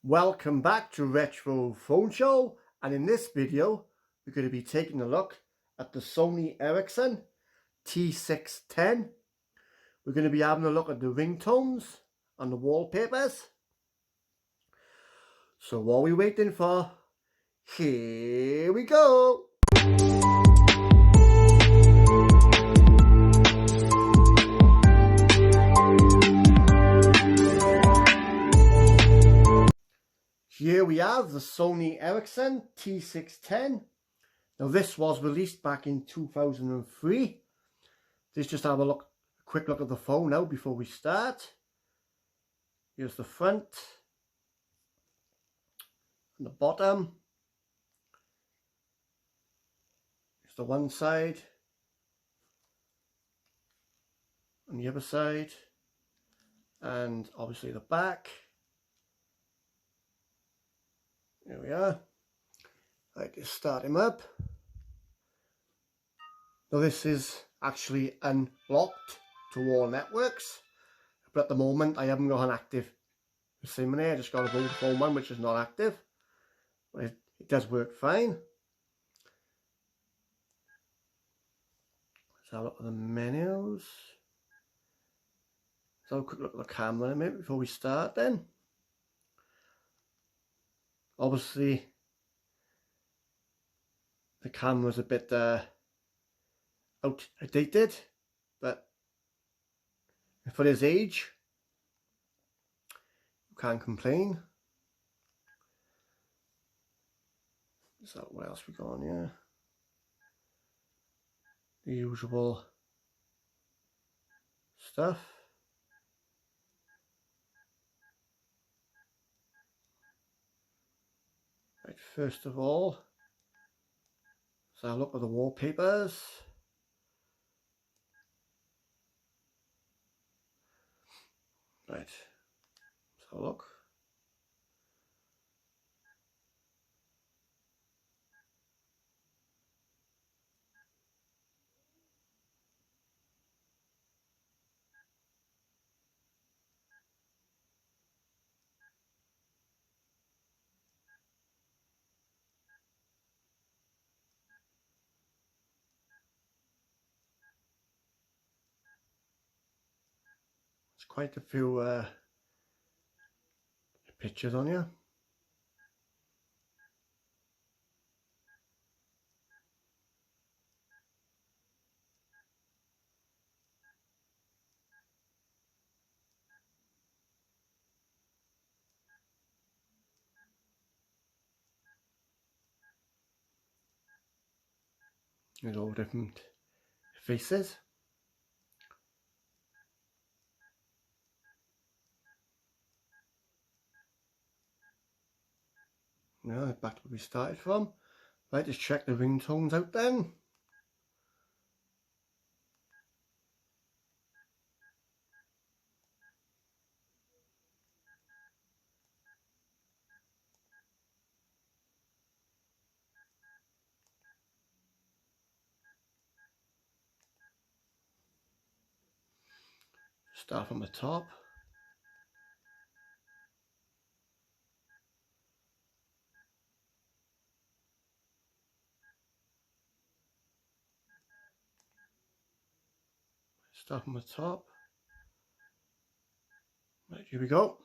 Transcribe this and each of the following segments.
Welcome back to Retro Phone Show, and in this video we're going to be taking a look at the Sony Ericsson T610. We're going to be having a look at the ringtones and the wallpapers. So what are we waiting for? Here we go! Here we have the Sony Ericsson T610. Now this was released back in 2003. Let's just have a quick look at the phone now before we start. Here's the front and the bottom. Here's the one side and the other side, and obviously the back. There we are. Right, just start him up. Now this is actually unlocked to all networks, but at the moment I haven't got an active SIM in here. I just got a Vodafone one which is not active, but it does work fine. Let's have a look at the menus. Let's have a quick look at the camera in a minute before we start then. Obviously the camera's a bit outdated, but for his age you can't complain. So what else we got on here? The usual stuff. Right, first of all, let's have a look at the wallpapers. Right, let's have a look. There's quite a few pictures on here. There's all different faces. Now back to where we started from. Right, just check the ringtones out then. Start from the top. Start from the top. Right, here we go.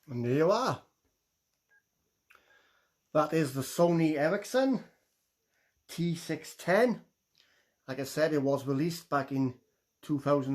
And there you are. That is the Sony Ericsson T610. Like I said, it was released back in 2000.